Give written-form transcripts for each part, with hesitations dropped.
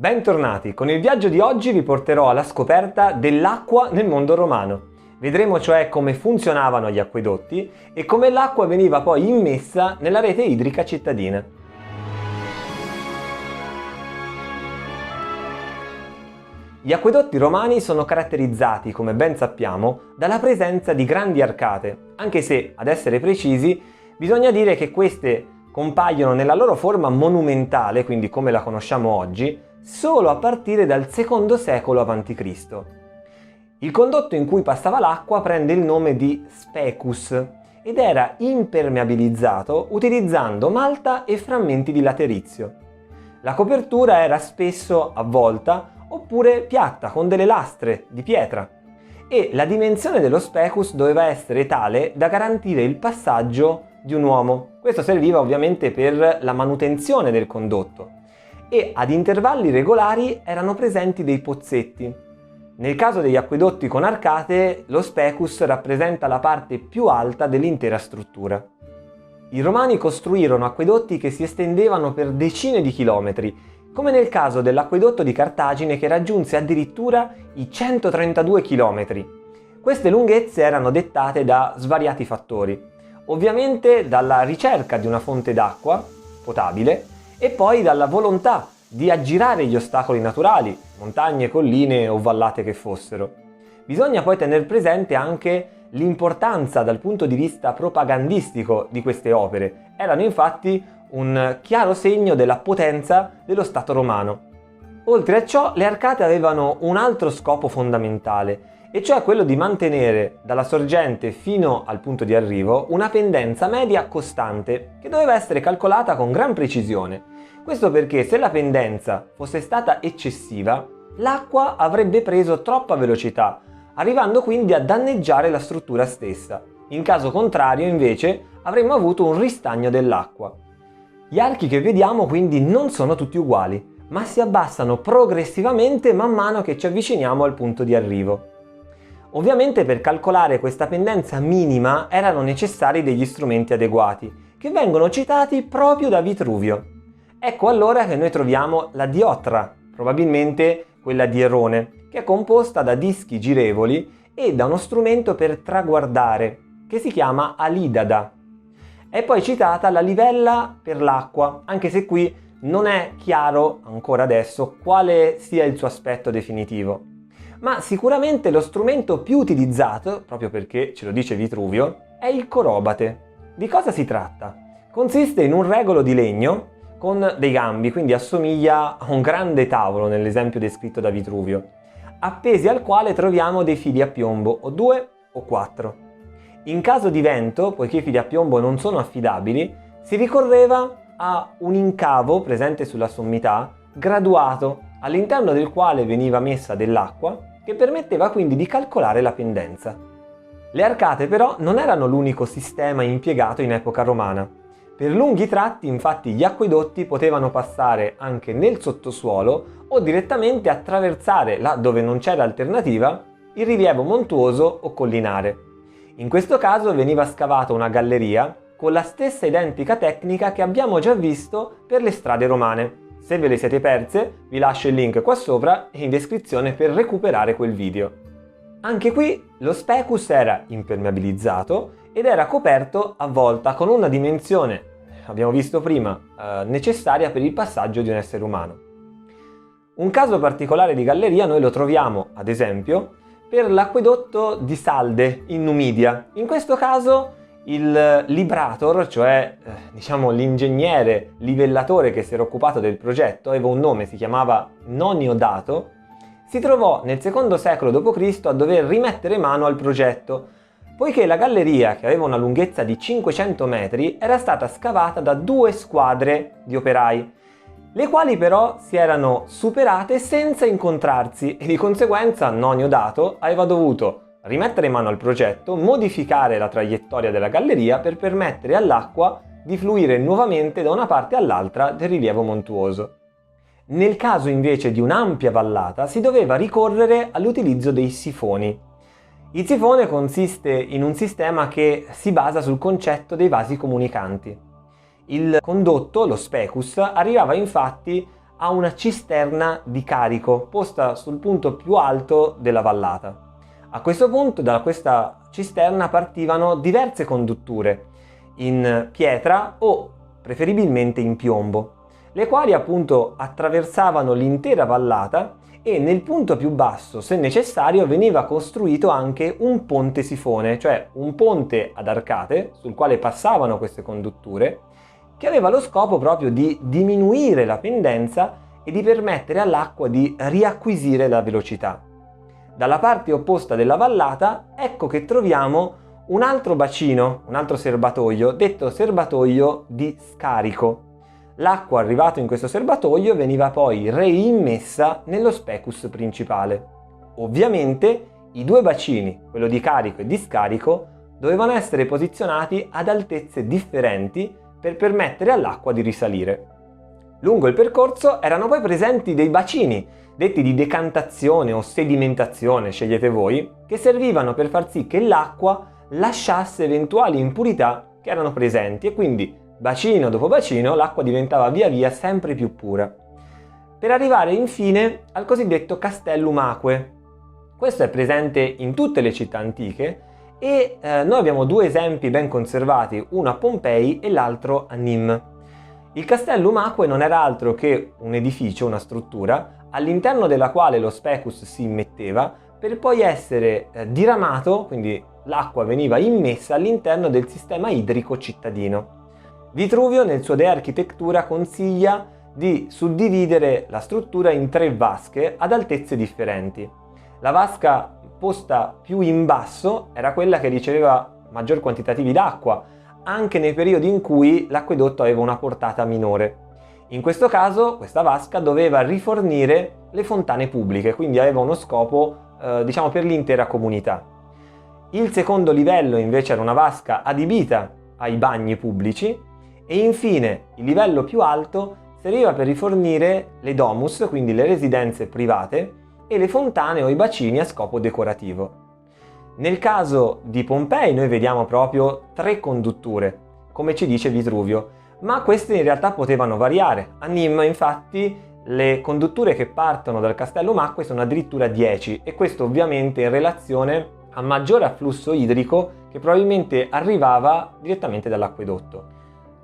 Bentornati, con il viaggio di oggi vi porterò alla scoperta dell'acqua nel mondo romano. Vedremo cioè come funzionavano gli acquedotti e come l'acqua veniva poi immessa nella rete idrica cittadina. Gli acquedotti romani sono caratterizzati, come ben sappiamo, dalla presenza di grandi arcate, anche se, ad essere precisi, bisogna dire che queste compaiono nella loro forma monumentale, quindi come la conosciamo oggi, solo a partire dal secondo secolo a.C. Il condotto in cui passava l'acqua prende il nome di specus ed era impermeabilizzato utilizzando malta e frammenti di laterizio. La copertura era spesso avvolta oppure piatta con delle lastre di pietra e la dimensione dello specus doveva essere tale da garantire il passaggio di un uomo. Questo serviva ovviamente per la manutenzione del condotto e ad intervalli regolari erano presenti dei pozzetti. Nel caso degli acquedotti con arcate, lo specus rappresenta la parte più alta dell'intera struttura. I romani costruirono acquedotti che si estendevano per decine di chilometri, come nel caso dell'acquedotto di Cartagine che raggiunse addirittura i 132 chilometri. Queste lunghezze erano dettate da svariati fattori, ovviamente dalla ricerca di una fonte d'acqua potabile e poi dalla volontà di aggirare gli ostacoli naturali, montagne, colline o vallate che fossero. Bisogna poi tener presente anche l'importanza dal punto di vista propagandistico di queste opere. Erano infatti un chiaro segno della potenza dello Stato romano. Oltre a ciò, le arcate avevano un altro scopo fondamentale, e cioè quello di mantenere dalla sorgente fino al punto di arrivo una pendenza media costante che doveva essere calcolata con gran precisione. Questo perché se la pendenza fosse stata eccessiva, l'acqua avrebbe preso troppa velocità, arrivando quindi a danneggiare la struttura stessa. In caso contrario, invece, avremmo avuto un ristagno dell'acqua. Gli archi che vediamo quindi non sono tutti uguali, ma si abbassano progressivamente man mano che ci avviciniamo al punto di arrivo. Ovviamente per calcolare questa pendenza minima erano necessari degli strumenti adeguati, che vengono citati proprio da Vitruvio. Ecco allora che noi troviamo la diottra, probabilmente quella di Erone, che è composta da dischi girevoli e da uno strumento per traguardare, che si chiama alidada. È poi citata la livella per l'acqua, anche se qui non è chiaro ancora adesso quale sia il suo aspetto definitivo. Ma sicuramente lo strumento più utilizzato, proprio perché ce lo dice Vitruvio, è il corobate. Di cosa si tratta? Consiste in un regolo di legno con dei gambi, quindi assomiglia a un grande tavolo nell'esempio descritto da Vitruvio, appesi al quale troviamo dei fili a piombo, o 2 o 4. In caso di vento, poiché i fili a piombo non sono affidabili, si ricorreva a un incavo presente sulla sommità, graduato, all'interno del quale veniva messa dell'acqua, che permetteva quindi di calcolare la pendenza. Le arcate però non erano l'unico sistema impiegato in epoca romana. Per lunghi tratti infatti gli acquedotti potevano passare anche nel sottosuolo o direttamente attraversare, là dove non c'era alternativa, il rilievo montuoso o collinare. In questo caso veniva scavata una galleria con la stessa identica tecnica che abbiamo già visto per le strade romane. Se ve le siete perse, vi lascio il link qua sopra e in descrizione per recuperare quel video. Anche qui lo specus era impermeabilizzato ed era coperto a volta con una dimensione, abbiamo visto prima, necessaria per il passaggio di un essere umano. Un caso particolare di galleria noi lo troviamo, ad esempio, per l'acquedotto di Salde in Numidia. In questo caso il librator, cioè l'ingegnere livellatore che si era occupato del progetto, aveva un nome, si chiamava Nonio Dato, si trovò nel secondo secolo d.C. a dover rimettere mano al progetto, poiché la galleria, che aveva una lunghezza di 500 metri, era stata scavata da 2 squadre di operai, le quali però si erano superate senza incontrarsi e di conseguenza Nonio Dato aveva dovuto rimettere mano al progetto, modificare la traiettoria della galleria per permettere all'acqua di fluire nuovamente da una parte all'altra del rilievo montuoso. Nel caso invece di un'ampia vallata si doveva ricorrere all'utilizzo dei sifoni. Il sifone consiste in un sistema che si basa sul concetto dei vasi comunicanti. Il condotto, lo specus, arrivava infatti a una cisterna di carico posta sul punto più alto della vallata. A questo punto da questa cisterna partivano diverse condutture in pietra o preferibilmente in piombo, le quali appunto attraversavano l'intera vallata e nel punto più basso, se necessario, veniva costruito anche un ponte sifone, cioè un ponte ad arcate sul quale passavano queste condutture, che aveva lo scopo proprio di diminuire la pendenza e di permettere all'acqua di riacquisire la velocità. Dalla parte opposta della vallata ecco che troviamo un altro bacino, un altro serbatoio, detto serbatoio di scarico. L'acqua arrivata in questo serbatoio veniva poi reimmessa nello specus principale. Ovviamente i due bacini, quello di carico e di scarico, dovevano essere posizionati ad altezze differenti per permettere all'acqua di risalire. Lungo il percorso erano poi presenti dei bacini, detti di decantazione o sedimentazione, scegliete voi, che servivano per far sì che l'acqua lasciasse eventuali impurità che erano presenti e quindi bacino dopo bacino l'acqua diventava via via sempre più pura. Per arrivare infine al cosiddetto Castellum Aquae. Questo è presente in tutte le città antiche e noi abbiamo due esempi ben conservati, uno a Pompei e l'altro a Nîmes. Il Castellum Aquae non era altro che un edificio, una struttura, all'interno della quale lo specus si immetteva per poi essere diramato, quindi l'acqua veniva immessa all'interno del sistema idrico cittadino. Vitruvio nel suo De Architectura consiglia di suddividere la struttura in 3 vasche ad altezze differenti. La vasca posta più in basso era quella che riceveva maggior quantitativi d'acqua, anche nei periodi in cui l'acquedotto aveva una portata minore. In questo caso questa vasca doveva rifornire le fontane pubbliche, quindi aveva uno scopo per l'intera comunità. Il secondo livello invece era una vasca adibita ai bagni pubblici e infine il livello più alto serviva per rifornire le domus, quindi le residenze private, e le fontane o i bacini a scopo decorativo. Nel caso di Pompei noi vediamo proprio 3 condutture, come ci dice Vitruvio, ma queste in realtà potevano variare. A Nîmes infatti le condutture che partono dal Castellum Aquae sono addirittura 10 e questo ovviamente in relazione a maggiore afflusso idrico che probabilmente arrivava direttamente dall'acquedotto.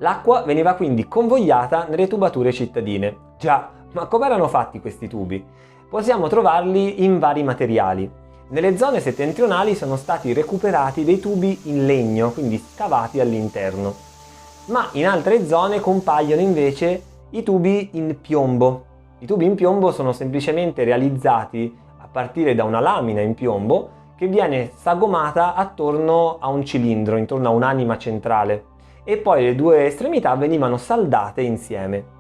L'acqua veniva quindi convogliata nelle tubature cittadine. Già, ma come erano fatti questi tubi? Possiamo trovarli in vari materiali. Nelle zone settentrionali sono stati recuperati dei tubi in legno, quindi scavati all'interno, ma in altre zone compaiono invece i tubi in piombo. I tubi in piombo sono semplicemente realizzati a partire da una lamina in piombo che viene sagomata attorno a un cilindro, intorno a un'anima centrale, e poi le 2 estremità venivano saldate insieme.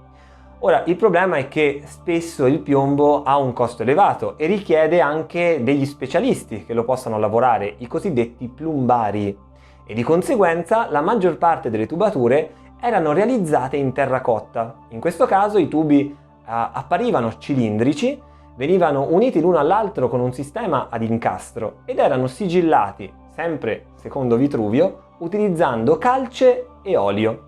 Ora, il problema è che spesso il piombo ha un costo elevato e richiede anche degli specialisti che lo possano lavorare, i cosiddetti plumbari, e di conseguenza la maggior parte delle tubature erano realizzate in terracotta. In questo caso i tubi apparivano cilindrici, venivano uniti l'uno all'altro con un sistema ad incastro ed erano sigillati, sempre secondo Vitruvio, utilizzando calce e olio.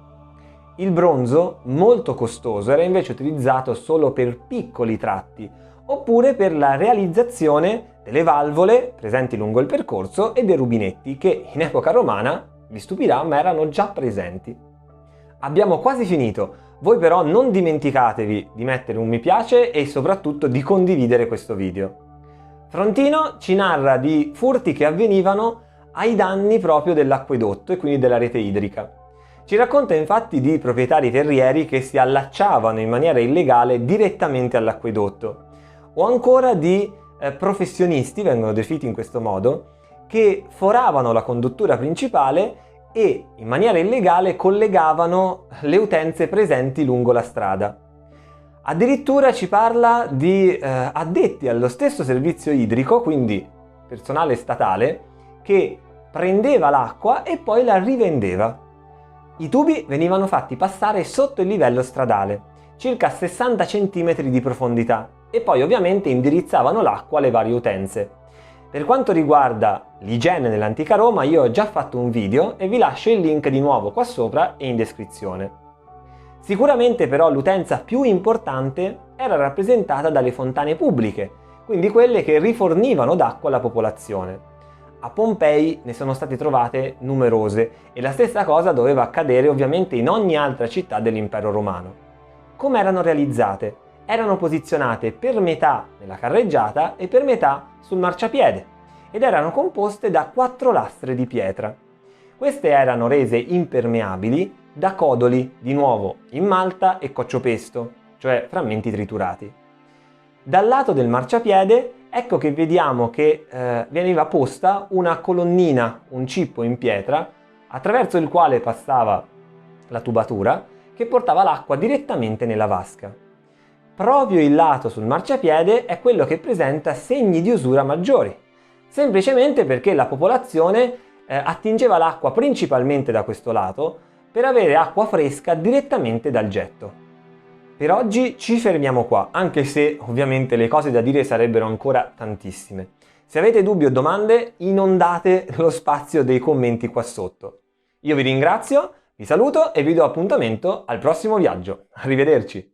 Il bronzo, molto costoso, era invece utilizzato solo per piccoli tratti, oppure per la realizzazione delle valvole presenti lungo il percorso e dei rubinetti che in epoca romana, vi stupirà, ma erano già presenti. Abbiamo quasi finito, voi però non dimenticatevi di mettere un mi piace e soprattutto di condividere questo video. Frontino ci narra di furti che avvenivano ai danni proprio dell'acquedotto e quindi della rete idrica. Ci racconta infatti di proprietari terrieri che si allacciavano in maniera illegale direttamente all'acquedotto, o ancora di professionisti, vengono definiti in questo modo, che foravano la conduttura principale e in maniera illegale collegavano le utenze presenti lungo la strada. Addirittura ci parla di addetti allo stesso servizio idrico, quindi personale statale, che prendeva l'acqua e poi la rivendeva. I tubi venivano fatti passare sotto il livello stradale, circa 60 cm di profondità, e poi ovviamente indirizzavano l'acqua alle varie utenze. Per quanto riguarda l'igiene nell'antica Roma, io ho già fatto un video e vi lascio il link di nuovo qua sopra e in descrizione. Sicuramente però l'utenza più importante era rappresentata dalle fontane pubbliche, quindi quelle che rifornivano d'acqua alla popolazione. A Pompei ne sono state trovate numerose e la stessa cosa doveva accadere ovviamente in ogni altra città dell'impero romano. Come erano realizzate? Erano posizionate per metà nella carreggiata e per metà sul marciapiede ed erano composte da 4 lastre di pietra. Queste erano rese impermeabili da codoli, di nuovo in malta e coccio-pesto, cioè frammenti triturati. Dal lato del marciapiede ecco che vediamo che veniva posta una colonnina, un cippo in pietra, attraverso il quale passava la tubatura che portava l'acqua direttamente nella vasca. Proprio il lato sul marciapiede è quello che presenta segni di usura maggiori, semplicemente perché la popolazione attingeva l'acqua principalmente da questo lato per avere acqua fresca direttamente dal getto. Per oggi ci fermiamo qua, anche se ovviamente le cose da dire sarebbero ancora tantissime. Se avete dubbi o domande, inondate lo spazio dei commenti qua sotto. Io vi ringrazio, vi saluto e vi do appuntamento al prossimo viaggio. Arrivederci!